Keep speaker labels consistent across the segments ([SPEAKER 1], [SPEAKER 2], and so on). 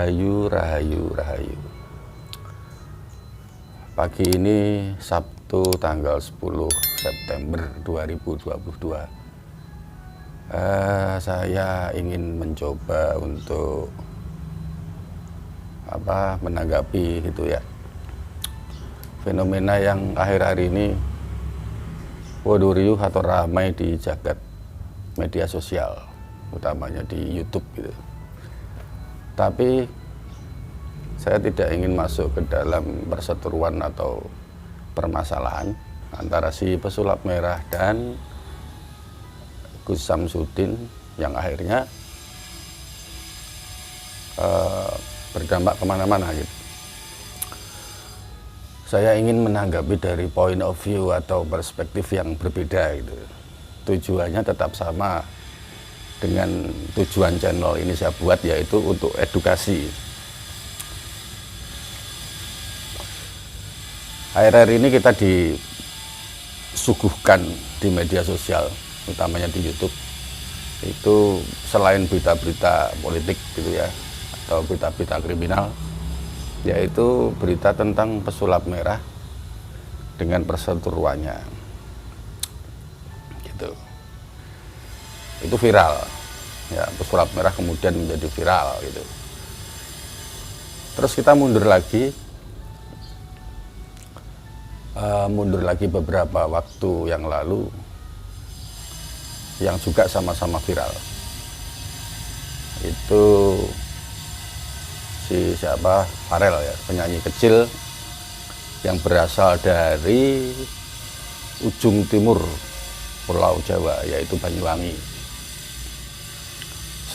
[SPEAKER 1] Rahayu, Rahayu, Rahayu. Pagi ini Sabtu tanggal 10 September 2022. Saya ingin mencoba untuk menanggapi gitu ya, fenomena yang akhir-akhir ini riuh atau ramai di jagat media sosial, utamanya di YouTube gitu. Tapi saya tidak ingin masuk ke dalam perseteruan atau permasalahan antara si pesulap merah dan Gus Samsudin yang akhirnya berdampak kemana-mana gitu. Saya ingin menanggapi dari point of view atau perspektif yang berbeda gitu. Tujuannya tetap sama dengan tujuan channel ini saya buat, yaitu untuk edukasi. Akhir-akhir ini kita disuguhkan di media sosial, utamanya di YouTube, itu selain berita-berita politik gitu ya, atau berita-berita kriminal, yaitu berita tentang pesulap merah dengan perseteruannya gitu. Itu viral ya, pesulap merah kemudian menjadi viral gitu. Terus kita mundur lagi beberapa waktu yang lalu yang juga sama-sama viral, itu si Farel ya, penyanyi kecil yang berasal dari ujung timur Pulau Jawa, yaitu Banyuwangi.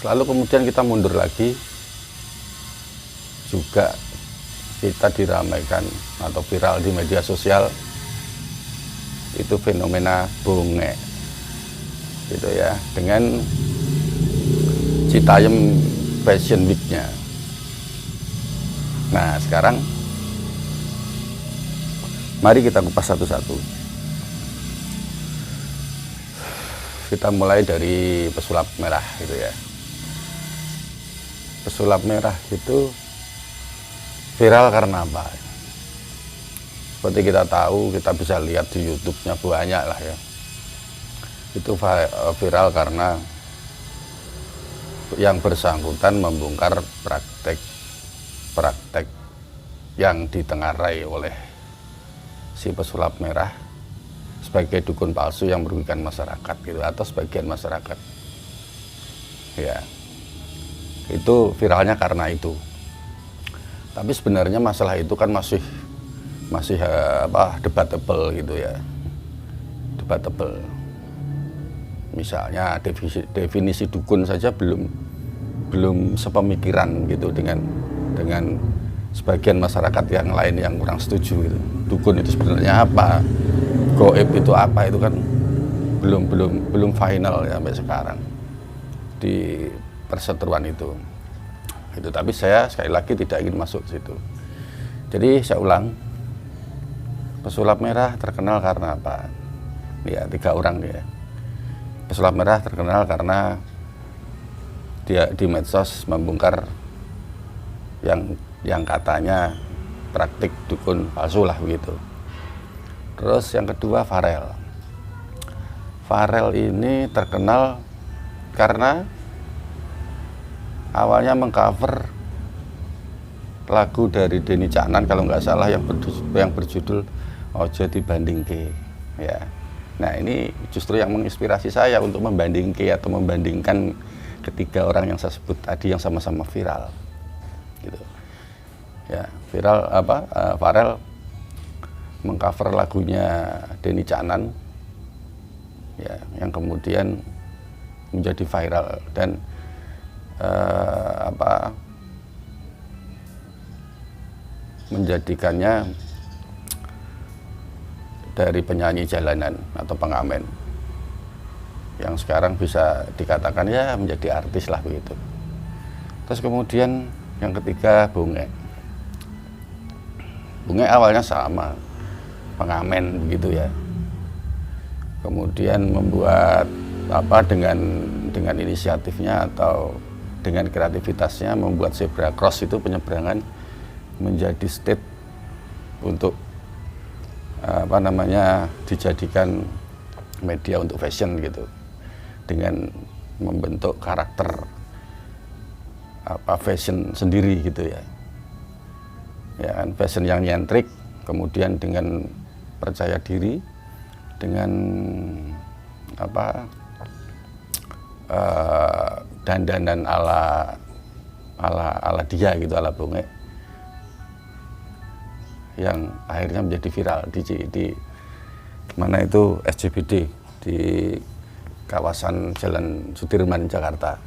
[SPEAKER 1] Lalu kemudian kita mundur lagi, juga kita diramaikan atau viral di media sosial, itu fenomena bongek gitu ya, dengan Citayam Fashion Week-nya. Nah sekarang mari kita kupas satu-satu. Kita mulai dari pesulap merah gitu ya. Pesulap merah itu viral karena apa? Seperti kita tahu, kita bisa lihat di YouTube-nya banyak lah ya. Itu viral karena yang bersangkutan membongkar praktek yang ditengarai oleh si pesulap merah sebagai dukun palsu yang merugikan masyarakat gitu, atau sebagian masyarakat. Ya. Itu viralnya karena itu. Tapi sebenarnya masalah itu kan masih debatable gitu ya. Debatable. Misalnya definisi dukun saja belum sepemikiran gitu dengan sebagian masyarakat yang lain yang kurang setuju gitu. Dukun itu sebenarnya apa? Goib itu apa? Itu kan belum final ya sampai sekarang di perseteruan itu. Tapi saya sekali lagi tidak ingin masuk ke situ. Jadi saya ulang, pesulap merah terkenal karena apa? Ya, 3 orang dia. Pesulap merah terkenal karena dia di medsos membongkar yang katanya praktik dukun palsu lah begitu. Terus yang kedua Farel. Farel ini terkenal karena awalnya mengcover lagu dari Denny Caknan kalau nggak salah yang berjudul Ojo Dibandingke ya. Nah ini justru yang menginspirasi saya untuk membandingke atau membandingkan ketiga orang yang saya sebut tadi yang sama-sama viral gitu ya. Farel mengcover lagunya Denny Caknan ya, yang kemudian menjadi viral dan menjadikannya dari penyanyi jalanan atau pengamen yang sekarang bisa dikatakan ya menjadi artis lah begitu. Terus kemudian yang ketiga Bongek. Bongek awalnya sama, pengamen begitu ya. Kemudian membuat dengan inisiatifnya atau dengan kreativitasnya membuat zebra cross itu penyeberangan menjadi state untuk dijadikan media untuk fashion gitu, dengan membentuk karakter fashion sendiri gitu ya kan, fashion yang nyentrik, kemudian dengan percaya diri, dengan dandanan ala dia gitu, ala Bongek, yang akhirnya menjadi viral di mana itu, SCBD di kawasan Jalan Sudirman, Jakarta.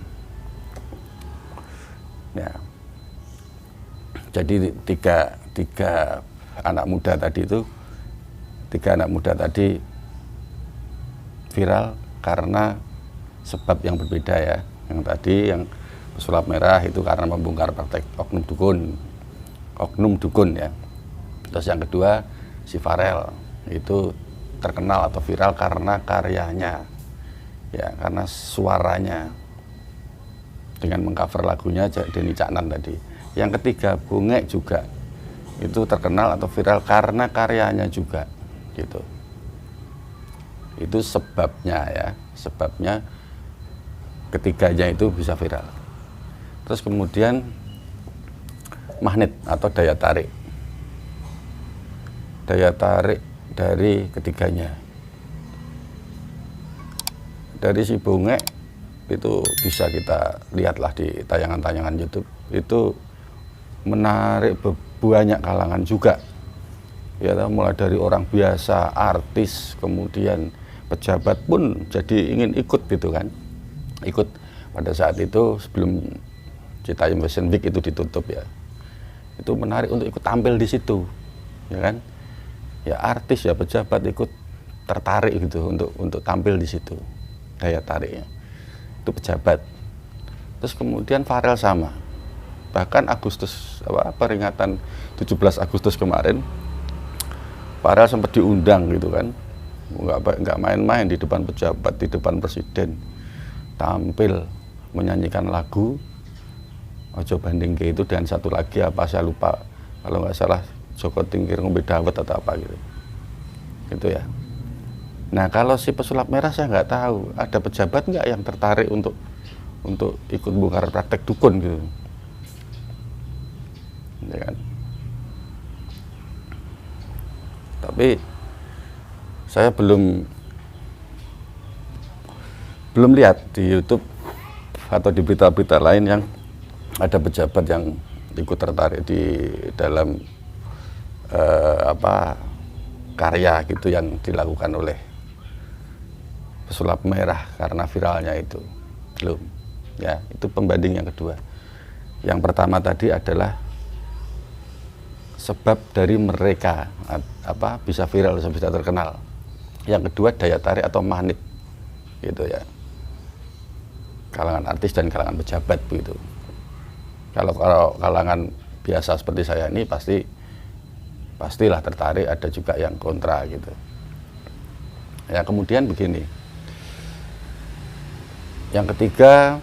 [SPEAKER 1] Ya. Jadi tiga anak muda tadi viral karena sebab yang berbeda ya. Yang tadi yang pesulap merah itu karena membongkar praktek oknum dukun ya. Terus yang kedua si Farel itu terkenal atau viral karena karyanya ya, karena suaranya dengan mengcover lagunya Denny Caknan tadi. Yang ketiga Bongek juga itu terkenal atau viral karena karyanya juga gitu. Itu sebabnya ya, sebabnya ketiganya itu bisa viral. Terus kemudian magnet atau daya tarik dari ketiganya. Dari si Bongek itu bisa kita lihatlah di tayangan-tayangan YouTube, itu menarik banyak kalangan juga ya, mulai dari orang biasa, artis, kemudian pejabat pun jadi ingin ikut gitu kan, ikut pada saat itu sebelum Citayam Fashion Week itu ditutup ya, itu menarik untuk ikut tampil di situ ya kan, ya artis ya pejabat ikut tertarik gitu untuk tampil di situ, daya tariknya itu pejabat. Terus kemudian Farel sama, bahkan Agustus peringatan 17 Agustus kemarin Farel sempat diundang gitu kan, nggak main-main, di depan pejabat, di depan presiden, tampil menyanyikan lagu Ojo Banding Ke itu, dan satu lagi apa saya lupa, kalau nggak salah Joko Tingkir Ngombe Dawet atau apa gitu ya. Nah kalau si pesulap merah saya nggak tahu, ada pejabat nggak yang tertarik untuk ikut bongkar praktek dukun gitu ya kan. Tapi saya belum lihat di YouTube atau di berita-berita lain yang ada pejabat yang ikut tertarik di dalam karya gitu yang dilakukan oleh pesulap merah karena viralnya itu. Belum ya, itu pembanding yang kedua. Yang pertama tadi adalah sebab dari mereka bisa viral, bisa terkenal. Yang kedua daya tarik atau magnet gitu ya, kalangan artis dan kalangan pejabat begitu. Kalau kalangan biasa seperti saya ini pastilah tertarik, ada juga yang kontra gitu ya. Kemudian begini, yang ketiga,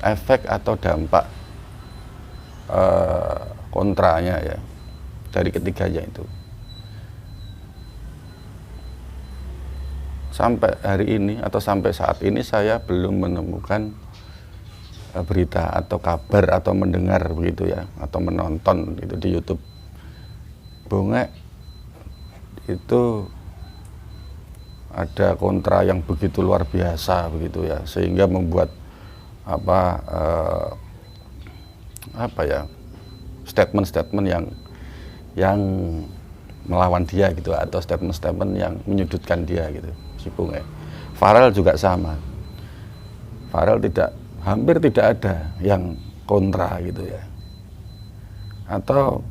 [SPEAKER 1] efek atau dampak kontranya ya dari ketiganya itu. Sampai hari ini atau sampai saat ini saya belum menemukan berita atau kabar atau mendengar begitu ya, atau menonton itu di YouTube Bongek itu ada kontra yang begitu luar biasa begitu ya, sehingga membuat statement-statement yang melawan dia gitu, atau statement-statement yang menyudutkan dia gitu si Bongek. Farel juga sama, Farel hampir tidak ada yang kontra gitu ya, atau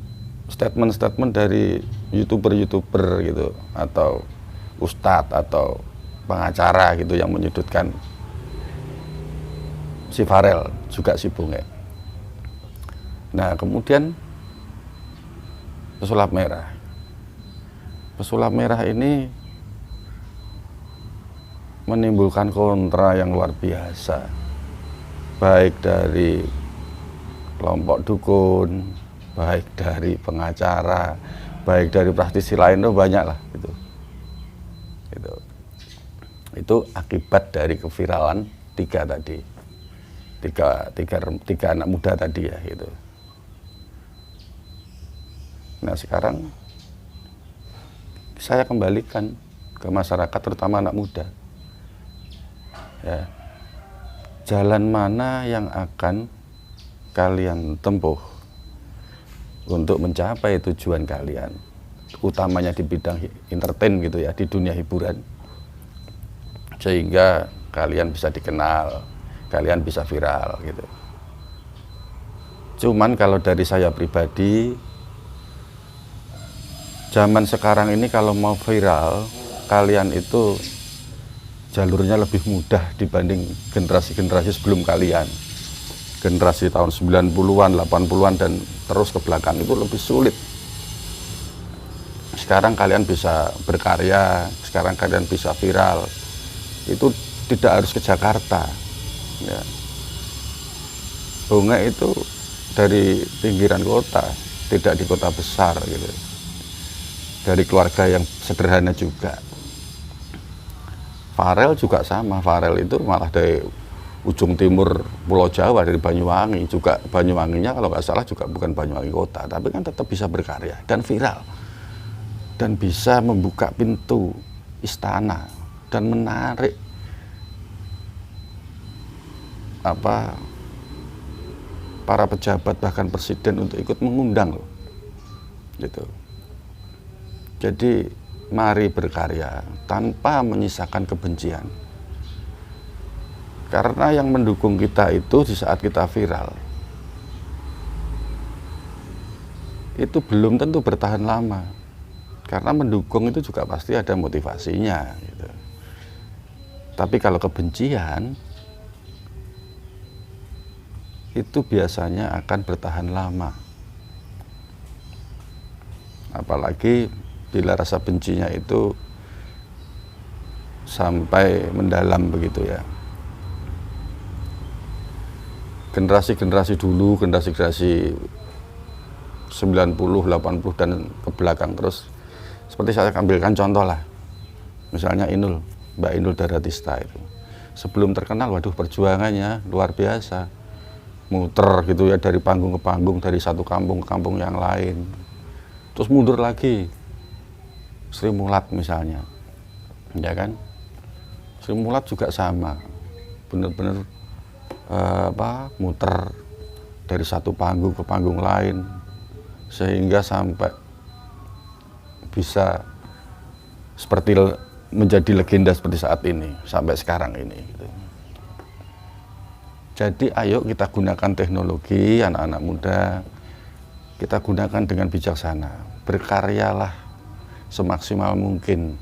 [SPEAKER 1] statement-statement dari YouTuber gitu, atau ustadz atau pengacara gitu yang menyudutkan si Farel, juga si Bongek. Nah kemudian pesulap merah ini menimbulkan kontra yang luar biasa baik dari kelompok dukun, baik dari pengacara, baik dari praktisi lain, itu banyak lah gitu. Itu akibat dari keviralan tiga anak muda tadi ya gitu. Nah sekarang saya kembalikan ke masyarakat, terutama anak muda. Ya, jalan mana yang akan kalian tempuh untuk mencapai tujuan kalian, utamanya di bidang entertain gitu ya, di dunia hiburan, sehingga kalian bisa dikenal, kalian bisa viral gitu. Cuman kalau dari saya pribadi, zaman sekarang ini kalau mau viral, kalian itu jalurnya lebih mudah dibanding generasi-generasi sebelum kalian. Generasi tahun 90-an, 80-an dan terus ke belakang itu lebih sulit. Sekarang kalian bisa berkarya, sekarang kalian bisa viral. Itu tidak harus ke Jakarta. Ya. Bunga itu dari pinggiran kota, tidak di kota besar gitu. Dari keluarga yang sederhana juga. Farel juga sama, Farel itu malah dari ujung timur Pulau Jawa, dari Banyuwangi. Juga Banyuwanginya kalau nggak salah juga bukan Banyuwangi kota, tapi kan tetap bisa berkarya dan viral. Dan bisa membuka pintu istana dan menarik para pejabat bahkan presiden untuk ikut mengundang loh. Gitu. Jadi mari berkarya tanpa menyisakan kebencian. Karena yang mendukung kita itu di saat kita viral itu belum tentu bertahan lama. Karena mendukung itu juga pasti ada motivasinya gitu. Tapi kalau kebencian itu biasanya akan bertahan lama. Apalagi bila rasa bencinya itu sampai mendalam begitu ya. Generasi-generasi dulu, generasi-generasi 90, 80 dan ke belakang terus, seperti saya ambilkan contoh lah. Misalnya Inul, Mbak Inul Daratista itu. Sebelum terkenal, waduh perjuangannya luar biasa. Muter gitu ya, dari panggung ke panggung, dari satu kampung ke kampung yang lain. Terus mundur lagi. Sri Mulat misalnya, ya kan? Sri Mulat juga sama, benar-benar muter dari satu panggung ke panggung lain, sehingga sampai bisa seperti menjadi legenda seperti saat ini, sampai sekarang ini. Gitu. Jadi ayo kita gunakan teknologi, anak-anak muda, kita gunakan dengan bijaksana, berkaryalah semaksimal mungkin.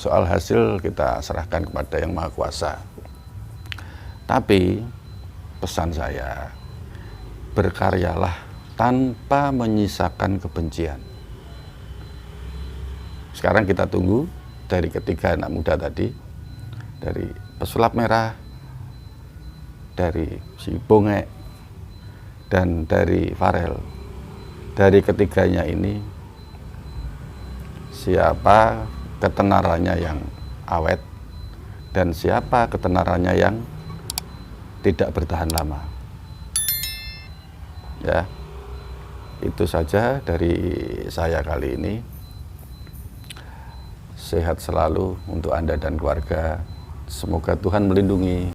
[SPEAKER 1] Soal hasil kita serahkan kepada Yang Maha Kuasa. Tapi pesan saya, berkaryalah tanpa menyisakan kebencian. Sekarang kita tunggu dari ketiga anak muda tadi, dari Pesulap Merah, dari si Bonge, dan dari Farel. Dari ketiganya ini, siapa ketenarannya yang awet dan siapa ketenarannya yang tidak bertahan lama. Ya, itu saja dari saya kali ini. Sehat selalu untuk Anda dan keluarga. Semoga Tuhan melindungi.